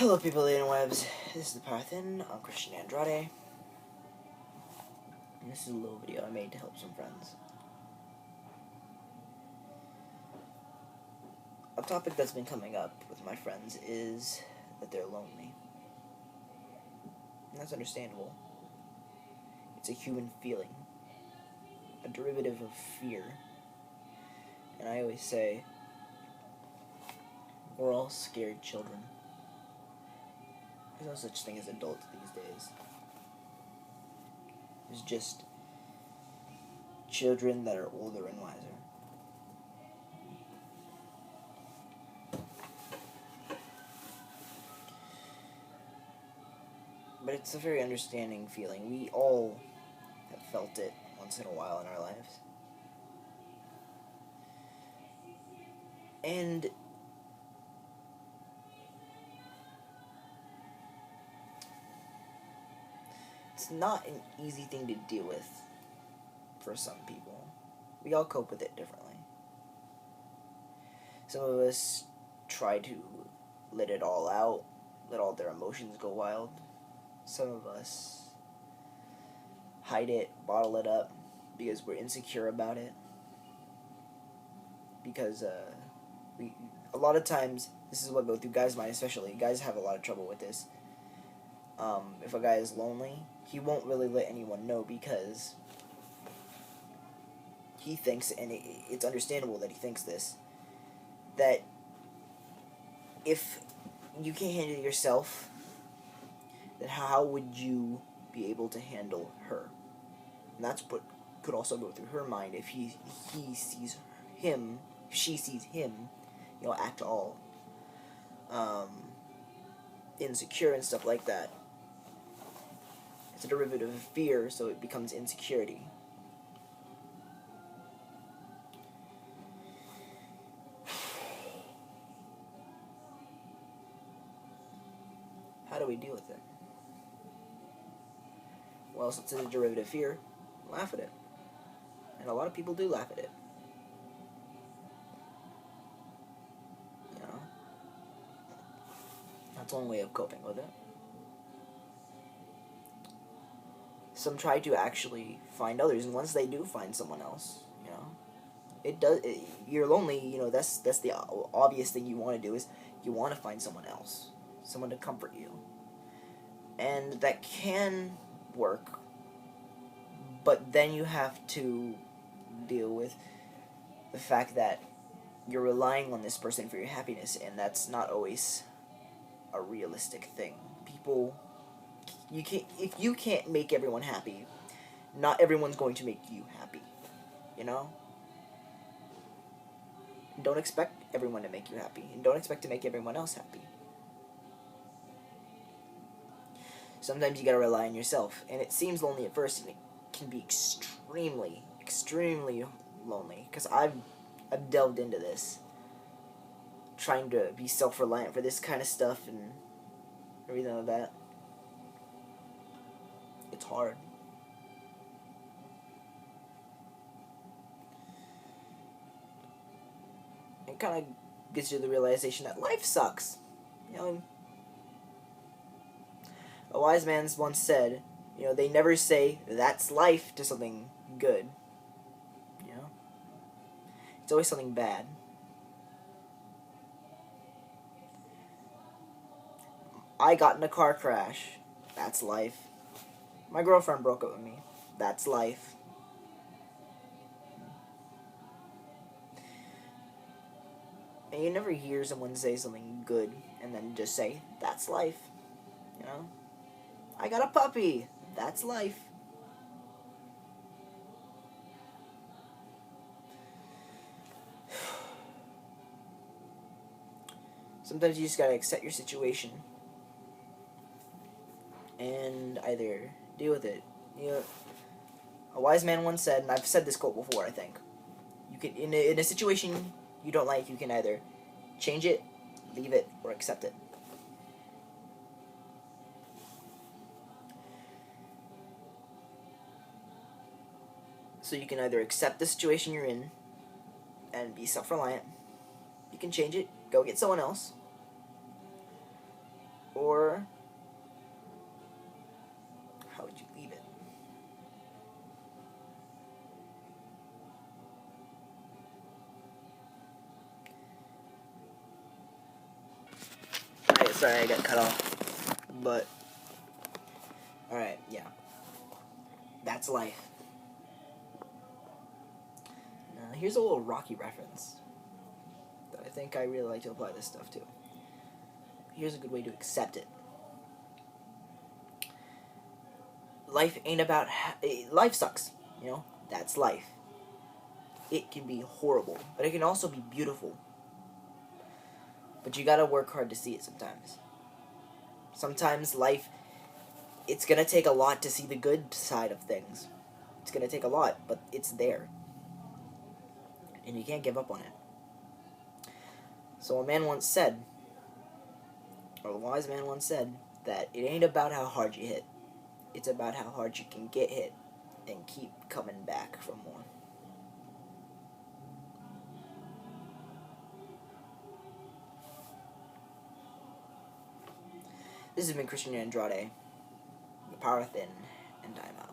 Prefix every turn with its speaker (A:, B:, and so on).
A: Hello people of the interwebs, this is the Parthin, I'm Christian Andrade, and this is a little video I made to help some friends. A topic that's been coming up with my friends is that they're lonely. And that's understandable. It's a human feeling, a derivative of fear. And I always say, we're all scared children. There's no such thing as adults these days. There's just children that are older and wiser. But it's a very understanding feeling. We all have felt it once in a while in our lives. And it's not an easy thing to deal with for some people. We all cope with it differently. Some of us try to let it all out, let all their emotions go wild. Some of us hide it, bottle it up, because we're insecure about it. Because a lot of times, this is what goes through guys' mind especially. Guys have a lot of trouble with this. If a guy is lonely, he won't really let anyone know because he thinks, and it's understandable that he thinks this, that if you can't handle yourself, then how would you be able to handle her? And that's what could also go through her mind if he sees him, if she sees him, act all insecure and stuff like that. It's a derivative of fear, so it becomes insecurity. How do we deal with it? Well, since it's a derivative of fear, laugh at it. And a lot of people do laugh at it. That's one way of coping with it. Some try to actually find others, and once they do find someone else, you're lonely, that's the obvious thing you want to do is you want to find someone else, someone to comfort you. And that can work, but then you have to deal with the fact that you're relying on this person for your happiness, and that's not always a realistic thing. If you can't make everyone happy, not everyone's going to make you happy, Don't expect everyone to make you happy, and don't expect to make everyone else happy. Sometimes you gotta rely on yourself, and it seems lonely at first, and it can be extremely, extremely lonely, because I've delved into this, trying to be self-reliant for this kind of stuff, and everything like that. It's hard. It kind of gets you to the realization that life sucks. A wise man once said, they never say, that's life, to something good. It's always something bad. I got in a car crash. That's life. My girlfriend broke up with me. That's life. And you never hear someone say something good and then just say, that's life. I got a puppy. That's life. Sometimes you just gotta accept your situation and either deal with it. A wise man once said, and I've said this quote before, I think, you can in a situation you don't like, you can either change it, leave it, or accept it. So you can either accept the situation you're in and be self-reliant. You can change it, go get someone else. Or how would you leave it? Sorry, I got cut off. But, alright, yeah. That's life. Now, here's a little Rocky reference that I think I really like to apply this stuff to. Here's a good way to accept it. Life ain't about... life sucks, you know? That's life. It can be horrible, but it can also be beautiful. But you gotta work hard to see it sometimes. Sometimes life, it's gonna take a lot to see the good side of things. It's gonna take a lot, but it's there. And you can't give up on it. So a man once said, or a wise man once said, that it ain't about how hard you hit. It's about how hard you can get hit and keep coming back for more. This has been Christian Andrade, The Power Within, and I'm out.